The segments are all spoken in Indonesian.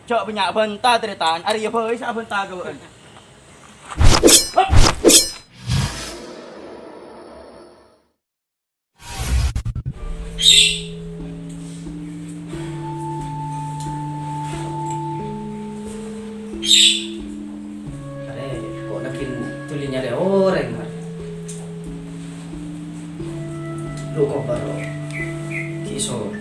chợ bên nhà bên ta từ tàn ai đi phơi sao bên ta rồi kok nakin tulinya ada orang lu kok baru kiso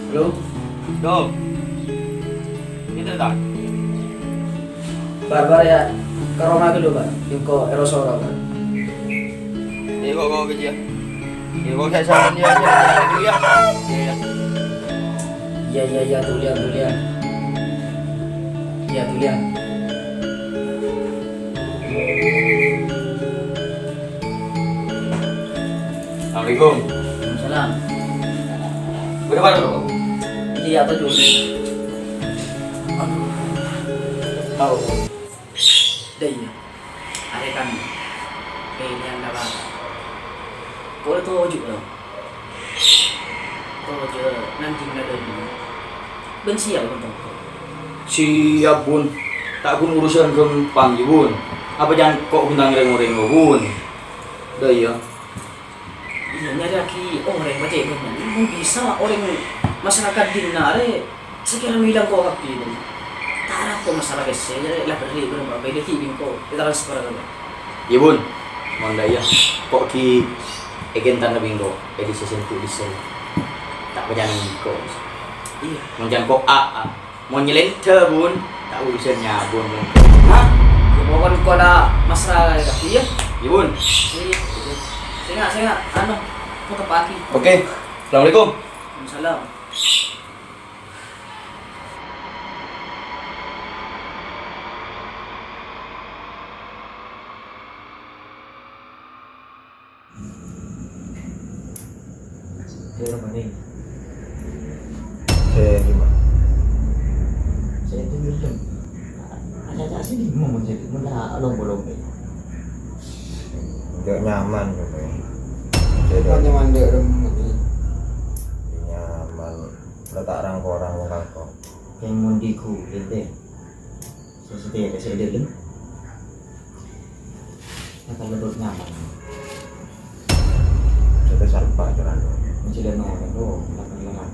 halo đâu itu dah barbar ya ke rumah dulu Pak yung ko erosoro Pak đi cô cái gì đi cô khai sao đi đi iya tulian iya tulian Assalamualaikum salam udah pada lo iya atau dulu tahu deh ada kan yang dapat kau itu juga kau je nanti ada dulu benci ya bun siap bun tak pun urusan gampang ya bun apa jangan kok bintang reng-reng bun dah ya iya nyari lagi orang baca bun bisa orang masyarakat dinare sekarang bilang kau kapi ini taraf kau masyarakat saya lah beri berapa beda tibing kau transfer kan ya bun mondaya kok ki egentan na bingo edisi sentu disen tak berjalan ko iya mau jangan kok mau nyelin bun tak urusannya bun hah bukan kau ada masalah kapi ya ya bun saya nggak anu mau tepaki oke assalamualaikum salam Dia orang mana? Saya gimana? Saya tu macam ada sini mau menjadi mana bolong ni. Tidak nyaman gitu. Jadi Nyaman dek rumah ni. nyaman letak orang orang kok. Yang mundiku lente. Saya setia ke saya dia akan lebih nyaman. Kita salpa jalan. Mencari orang tu, lakukan.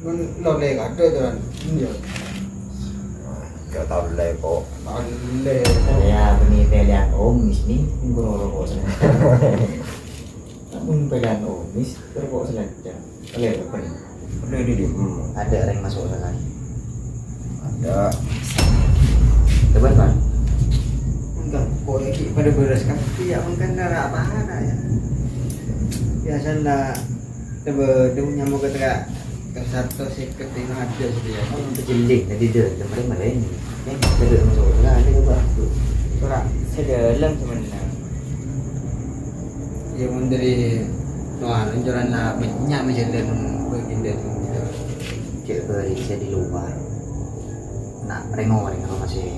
Mun lo le kat tu kan. Dia. Gak tahu lagi kok. Tak le. Saya beri pilihan omis ni, guru rokok sana. Namun pilihan omis, rokok saja. Boleh apa ni? Udah di Ada orang yang masuk sana. ada. Tepat kan? Enggak, kau lagi pada beres kan. Dia makan darah apa ada ya. Biasanya dia nyamuk ketika ke satu sikit ini ada sedia. Oh, untuk jelik tadi dia kemarin malam ni. Yang ada masuk sana ada ke apa? Orang Saya dalam sebenarnya. dia mun dari tuan anjuran lah banyak menjalan baginda tu. Cik beri saya di luar. Nak rengok masih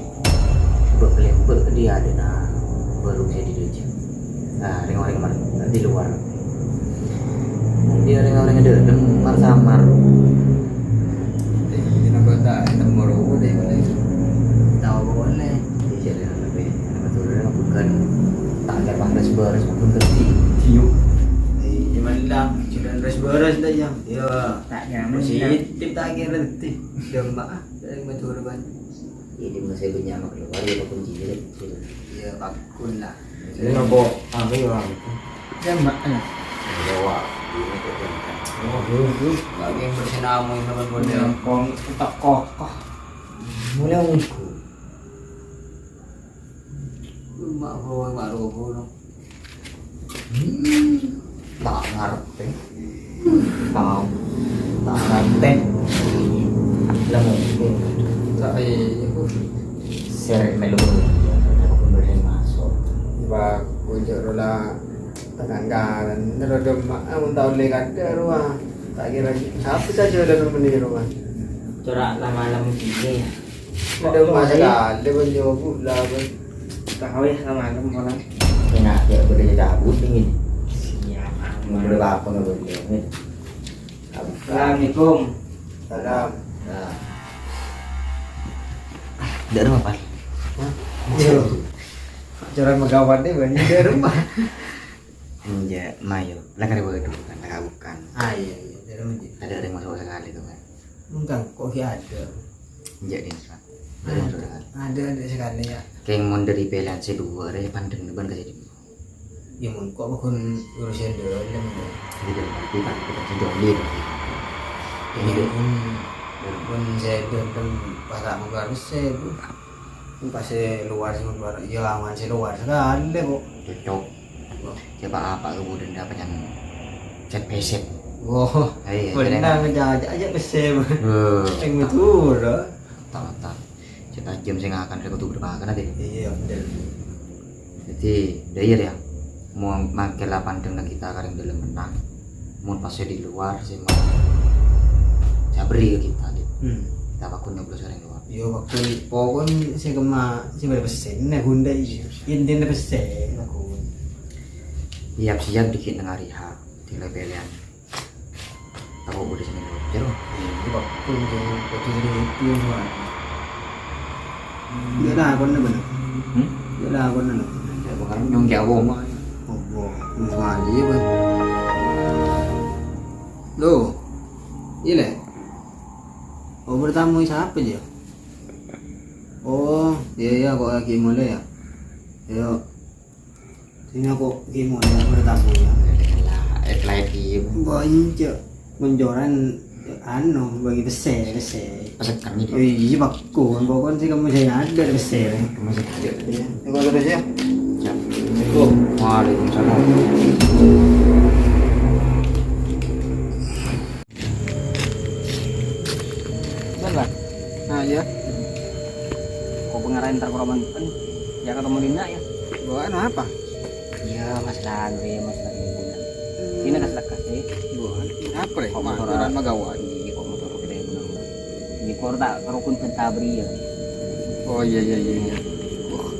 berkelempar dia ada nak baru saya di dalam. Nah, rengok mana di luar. Dia rengok ada demar samar. Ini nak kata temu roh deh boleh. Tahu boleh. Dia ada lebih. Nama tu dia bukan tak ada pangkas beres pun terti tiup. Zaman lah, sudah beres dah ya. Ya, Tak nyaman. positif tak kira letih. Demak dari matur ban. Ini masih banyak mak keluar dia kunci dia. Ya, bakun lah. Jadi nopo ambil orang itu. Demak lah. Bawa ini tu kan. Lagi yang bersinamu yang teman boleh. Kong tak kokoh. Mulai unku. Mak bawa mak roho no. Tak ngerti. Tahu. Tak ngerti. Lah mungkin Tak aku seret melu. Aku pun boleh masuk. ba kunjuk rola tanggaran nero demak mun tahu le kada ruah. Tak kira siapa saja dalam meniru kan. Corak lama-lama gini. Ada masa kali banyak pula kan. Tahu ya sama aku malah. Enak ya boleh cabut dingin. Siap. Boleh apa nggak boleh ini. Assalamualaikum. Salam. Nah, Tidak ada apa? Yo. Cara megawat deh banyak di rumah. Ya, mayo. Lah kan dulu kan, lah bukan. Ah iya iya di rumah. Ada yang masuk sekali tuh kan. Enggak kok ada. Jadi kan. Ada yang masuk sekali. Ada sekali ya. Kayak yang mau dari pilihan C2 ada yang pandang depan ke jadi. Ya mun kok bukan urusan dulu lem. Jadi berarti kan kita sejauh ini. Ini pun saya dan pasar keluar saya bu. Pas saya luar sih keluar. Ya aman saya luar sekali kok. Cocok. Coba apa kemudian dapat yang chat PC. Wah, Iya, pernah ngejajak aja pesem. Yang Eh, betul dah. tak. Kita jam sing akan aku tuh berpakan nanti. Iya betul. Jadi, daya ya. Mau makin lah pandang kita kareng dalam menang. Mau pasnya di luar sih mau. Saya beri ke kita deh. Kita pakun 16 orang luar. Yo waktu pokon saya kema saya berpesen nah Honda itu. Intinya pesen aku. Siap dikit dengan hari H di pilihan. Tahu udah seminggu. Jero. Ini waktu itu itu semua. Dia dah kon benar. Dia dah kon benar. Ya bukan nyong jago mah. Oh, semua dia ben. Loh. Ile. Oh bertamu siapa aja? Oh, iya kok lagi mulai ya. Ayo. Sini aku lagi mulai bertamu ya. Lagi Banyak menjoran anu bagi besar. pesekan gitu. Iya bakku, pokoknya sih kamu saya ada besar. Masih ada. Iya, terima kasih ya. Siap. Waalaikumsalam. Benar. Nah ya, Kok pengarahin ntar kuraman kan? Ya ketemu Dina ya. bawaan apa? Iya masalah gue masalah liburan. Ini kas sih. Bawaan apa deh? Kok motor Maturan magawan. Iya kok motor gede benar. Di kor tak kerukun pentabri ya. Oh iya. Wah,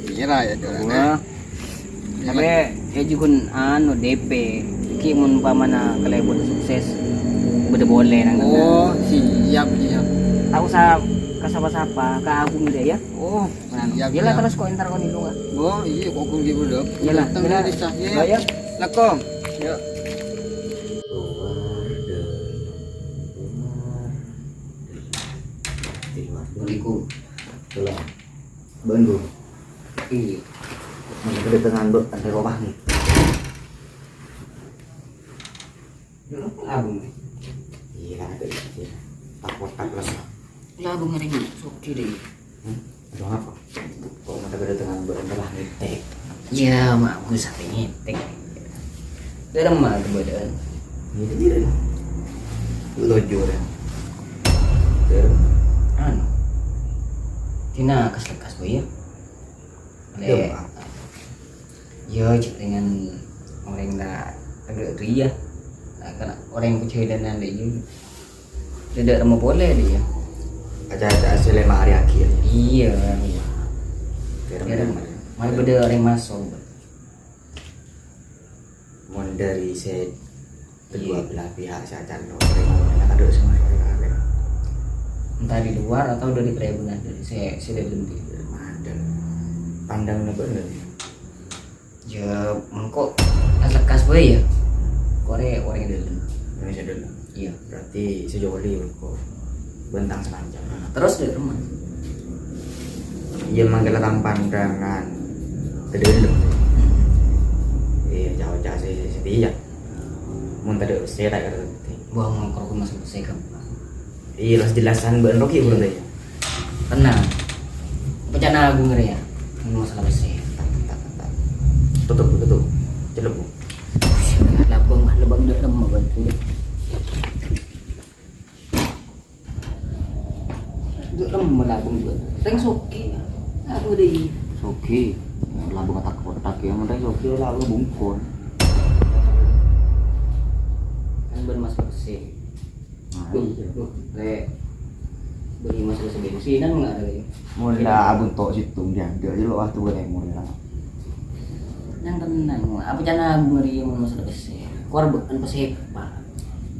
kira ya Gua tapi ya juga anu DP ki mun pamana kelebon sukses bede boleh nang Oh, siap. tahu sa kasapa-sapa kaabung dia ya. Oh, siap. Yalah terus kok entar kon ilunga. Oh iya, kok gue gitu dong. Yalah, tengah di sah ya. Bayar. Lakom. Ya. Assalamualaikum. Salam. Bandung. Iya. Mana kedatangan bu, antar rumah nih. Abung. Iya ada sih. Takut plus. Lah abung ngering soki deh. Aduh apa? Kok mana kedatangan bu, antar rumah nih. Ya mak gue sampai nyetek. Dalam mah tuh badan. Iya. Lojo dan. Terus. Anu. Tina kas-kas boy ya. Le. Yo cek dengan orang dah agak ria. Karena orang yang kecil dan anda ini tidak mau boleh dia. Ada hasil 5 hari akhir. Iya. Terus. Malah beda orang masuk. Mau dari kedua belah pihak saya cari orang ada semua orang. Entah di luar atau dari perkebunan dari saya dari lebih. Ada pandangnya bener. Ya mengkok asal kas boy ya. Korea orang yang dalam. Indonesia dulu. Iya. Berarti sejauh ini kok bentang sepanjang. Terus dari rumah. Iya manggalan pandangan ke dalam. Iya jauh-jauh setia. Mun tadi saya tak ngerti. Buang kalau aku masuk saya kan. Iya jelasan bener Rocky belum ya. Tenang. Bencana agung ngeri ya. Ini masalah besar. Tutup. Celup. Labang dalam mah bantu. Dalam melabung juga. Teng soki. Aduh deh. Oke. Labu kata kotak ya, mau oke lalu bungkon. Kan bermasuk besar. Nah, Duh, le. bagi masalah sebensinan enggak ada ya. Mula abun tok situ dia jadi waktu gue mula. Yang tenang, apa cana beri masalah besar. Korban pesepak.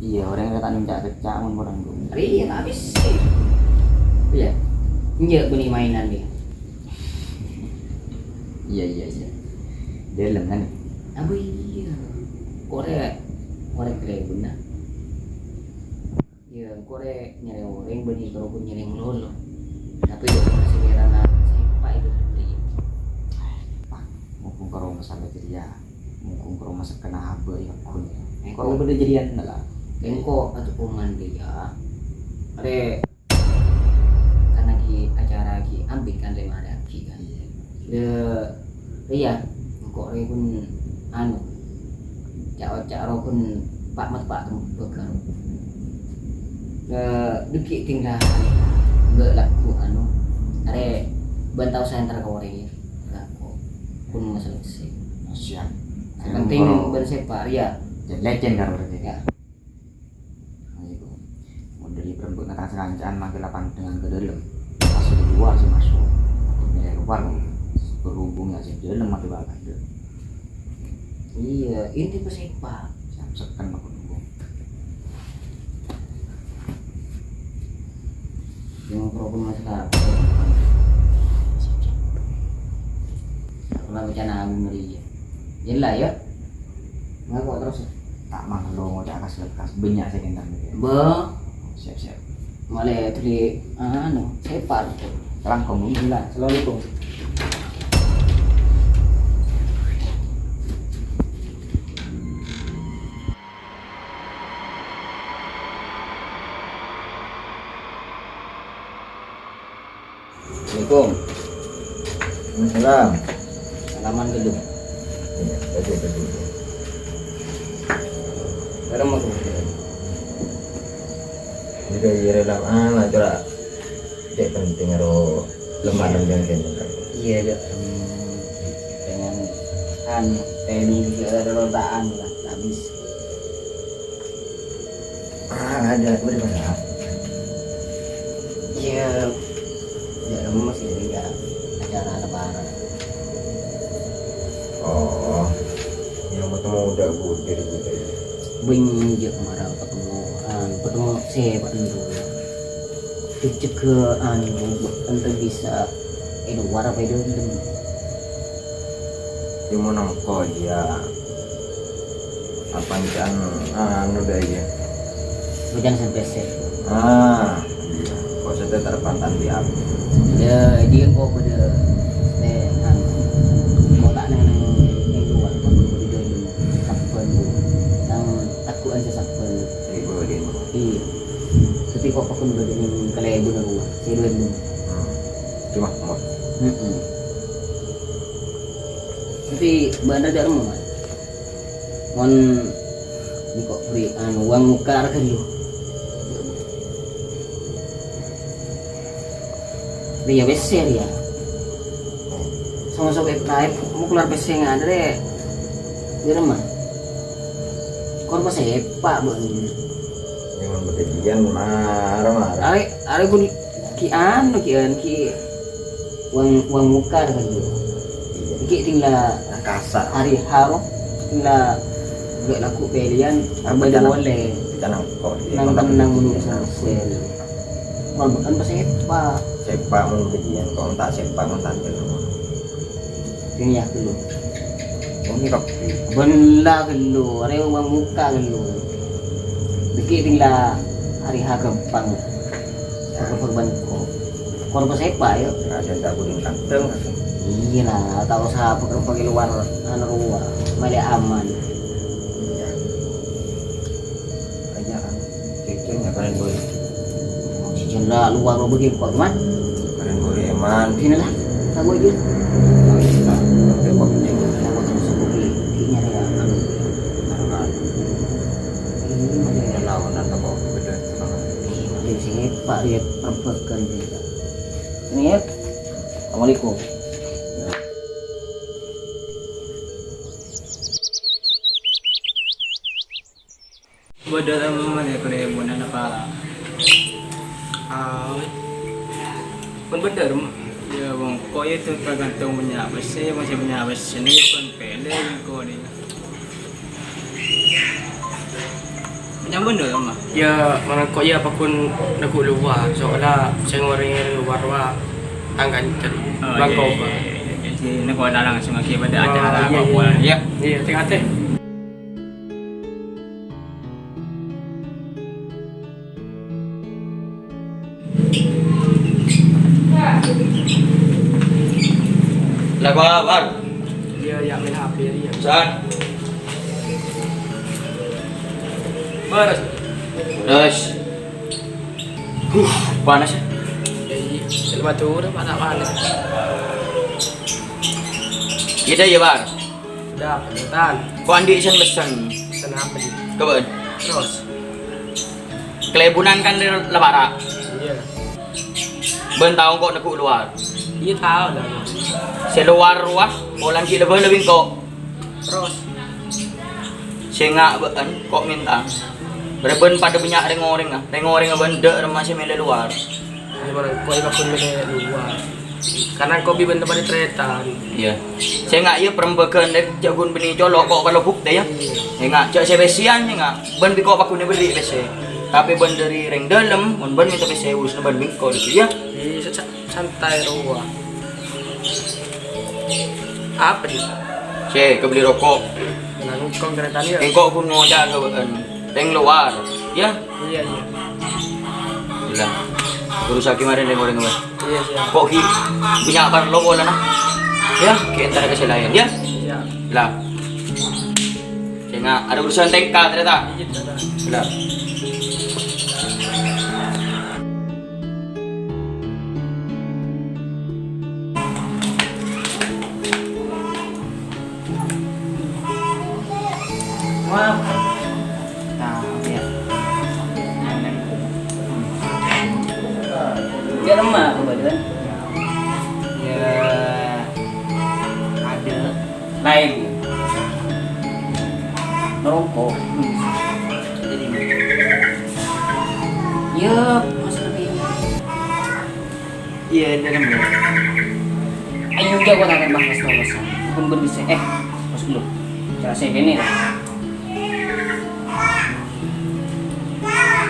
Iya orang kata minta kecak mun orang dulu. Iya habis sih. Iya. Iya beli mainan dia. Iya. Dalam kan. Abu iya. Korek keren benar. Iya, korek nyari orang bani kalau pun nyari lolo. Tapi itu masih kirana sepak itu beli. Mumpung kalau masalah jadi ya, mumpung kalau masalah kena haba ya kun. Engko Kalau beda jadian lah. engko atau kuman dia. Are karena di acara ki ambil kan lima ada ki kan. Iya, engko are pun anu. Cak pun pak mat pak bekan. Deki tinggal enggak laku anu. Are bantau saya antar ke orang ya. Laku pun masalah sih. Siap. Yang penting bersepak ya. Jadi legend kan berarti. Ya. Itu. Mau dari perempuan kata serancaan makin lapan dengan ke dalam. Pas di luar sih masuk. Nilai luar berhubung ya sih dalam makin bakal. Iya, inti bersepak. Siap sekan makin hubung. Yang problem masalah. Kalau bicara ngeri ya. Jelas ya. Ngaku terus. Tak mang lo mau cak kas lekas banyak saya kentar nih. Siap. Malah tuli anu sepak. Langkong dulu. Gila, Assalamualaikum. Assalamualaikum. Salam. Salaman dulu. Iya, betul. Sekarang mau Juga iya dalam anak coba. Cek penting aro lembaran yang kena. iya deh dengan anu teni juga ada rodaan lah habis. Ada bagaimana? Iya, ya masih ada acara lebaran. Oh, yang ketemu udah budir gitu. Benjek marah ketemu saya pak dulu. Tujuh ke untuk bisa luar apa itu belum. Cuma nangko dia apa kan anu deh ya. Bukan sampai saya. Iya. Kok sudah terpantan di api. Dia kok pada kotak nang luar kan pada sapen nang takut aja sapen. Ibu dia. Iya. Tapi kok pakun pada ning kalebu na ruwa. Siro dulu. Cuma mau. Tapi banda ada rumah. Mon ni kok beri uang muka kan lu. Dia besar ya. Sama sampai naik mau keluar besar nggak ada deh. Di rumah. Kau pas sepak bang. Yang berkejadian marah. Are pun ki uang muka kan lu. Ki tinggal Kasar. hari haro tinggal gak laku pilihan apa boleh. Kita nangko. Nang menurut sel. Kalau bukan pas sepak. Sepak mun kejadian kok tak sepak mun tak dulu. Ini ya dulu. Oh ini kok. Benda dulu, ada uang muka dulu. Dikit tinggal hari hagapang. Aku korban kok. Korban sepak ya. Ada tak kuning kanteng. Iya lah, tahu siapa kalau pakai luar luar, malah aman. Iya. Aja kan. Ceknya kalian boleh. Cincin lah luar lo begini kok man. Kalian boleh eman. Sini lah, tahu aja. Tembok cek. Aku terus pergi, kayaknya ada anu. Ini malah Lawanan kok beda semangat. malah sepak dia perbekan dia. Ini ya. Assalamualaikum. Bodoh sama ya kuliah bulan apa? bener mah. Ya bang, kok itu tergantung banyak besi, masih banyak besi ini bukan pendek kok ini. Yang bener mah. Ya mana kok ya apapun nak luar soalnya saya ngoreng luar wah angkat bangkok. Jadi ini kau dah langsung lagi pada acara apa ya? Iya, tengah-tengah. Lah kabar? Dia yang main HP dia. Saan? Beres. Terus. Panas ya? Jadi batu udah panas. Kita ya bar. Udah penutan. Kau andi isan besan. Kenapa sih? Kapan? Terus. Kelebunan kan di lebara. Iya. Ben tahu kok nak luar. Iya tahu dah. Seluar ruah, orang kita lebih kok. Terus. Saya ben kok minta. Berben pada banyak rengoreng ah. Rengoreng benda masih mele luar. Ini mana kau iba pun main luar. Karena kau benda pada tretan. Iya. Saya nggak iya perembakan dek jagun benih colok kok kalau bukti ya. Saya nggak cak saya besian saya nggak. Ben biko aku ni beli besi. Tapi ben dari reng dalam, ben minta besi urus ben biko gitu ya. Iya santai ruah. Apa nih? Saya kebeli rokok. Nah, kau tretan ya? Engkau pun mau jaga ben. Reng luar. Ya. Iya iya. Gila. Urus lagi kemarin rengoreng ben. Iya siap. Kok punya apa lo bola nah? Ya, kita ada kesalahan ya. Siap. Lah. Saya nggak ada urusan tengka ternyata. Iya dah. Lah. Wah. Nah, ya. Dia lemah aku badan. Ya ada lain. Merokok. Jadi ya masalah ini. Iya dalam ya. Ayo jago tak bahas kawasan. Pun berbisa. Pas dulu. Cara saya ini.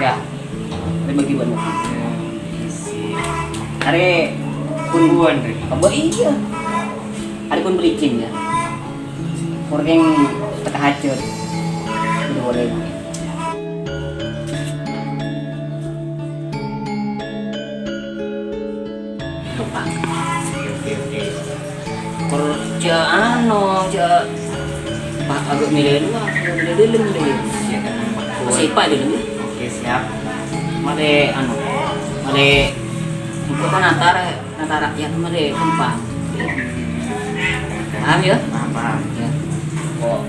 Ya, ada bagi buat mobil. Ada pun apa iya? Ada pun bericin ya. Orang yang teka hancur, udah boleh. Lupa. Kerja Pak agak milih dulu, milih dalam deh. Siapa dalam ya? Oke siap. Mare untuk antara yang mare kempang. Paham ya? Paham. Ya. Kok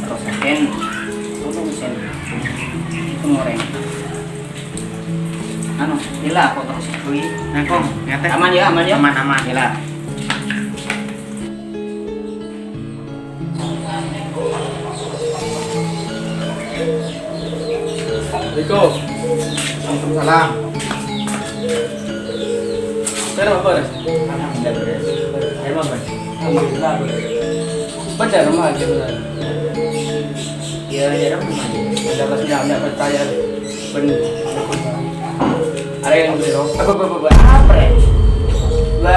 terus kan untuk sen pengoreng. Gila kok terus kuwi. Nah, kok aman ya? Aman. Gila. Assalamualaikum. Waalaikumsalam. Sekarang apa beres? Alhamdulillah beres. Emang beres. Alhamdulillah beres. Benar mah aja benar. Ya jarang aja. Ada rasanya ada percaya benar. Ada yang beli rokok. Apa ya?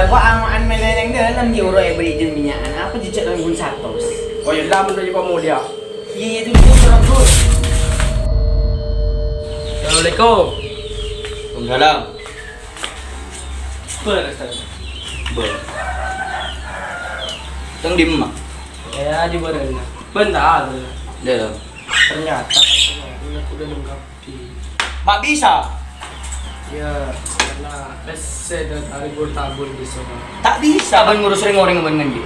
Gua aman meneng dalam euro ya beli jeung minyakan. Apa jejak langgun 100? Oh ya dalam dari kamu dia. Iya itu dia terus. Assalamualaikum. Waalaikumsalam. Beres. Teng di mah. Ya di beres. Bentar. Dia. Ternyata udah lengkap di. Mak bisa. Ya karena PC dan hari tabun di sana. Tak bisa ban ngurus rengoreng ban ngendi.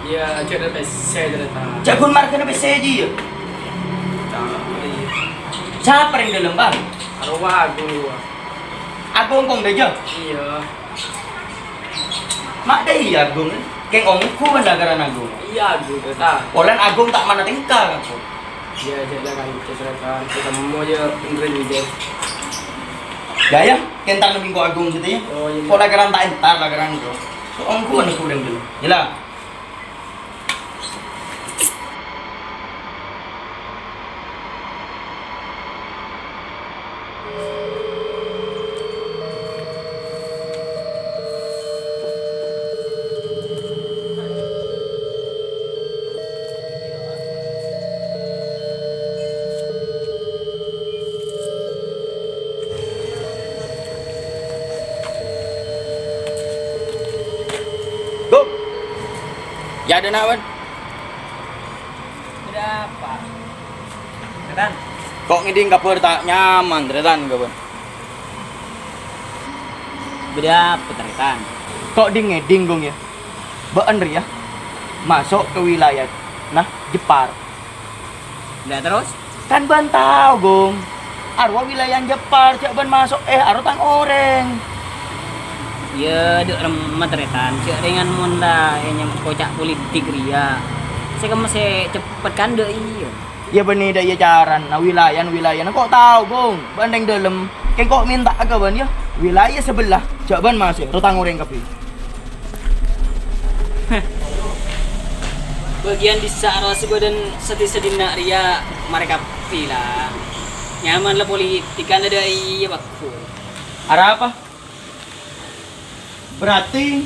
Ya jadi PC ternyata. Jagun marka na bisa aja ya. Siapa yang dalam bang? Arwah aku. Agung kong deja. Iya. Mak dah iya agung. Keng ongku kan dagaran agung. Iya aku ternyata. Olan agung tak mana tingkah aku. Iya jadi kan ceritakan kita mau aja benerin dia. Gaya, kentar na Minggo Agung gitu ya. Oh, iya. Kok lagaran tak entar lagaran itu. So ang kuha na kulang dulu. Yala. Go. Ya ada nawan. Berapa? Ketan. Kok ngiding kapur tak nyaman tretan kawan. Berapa teretan? Kok ding ngiding gong ya. Baan ya. Masuk ke wilayah nah Jepar. Udah terus? Kan ban tahu gong. Arwah wilayah Jepar cak ban masuk arwah tang oreng. Ya, dek remat retan. Cek dengan monda yang kocak politik ria. Saya kan masih cepet kan dek iya. Ya benih dah ya jaran. Nah wilayah nah kok tahu gong. Bandeng dalam. Kayak kok minta ke ban ya. Wilayah sebelah cak ban masuk rutang oreng kapi. Bagian di sarasi badan sedih-sedih ria mereka pila. Nyaman lah politik kan ada iya bakul. Arah apa? Berarti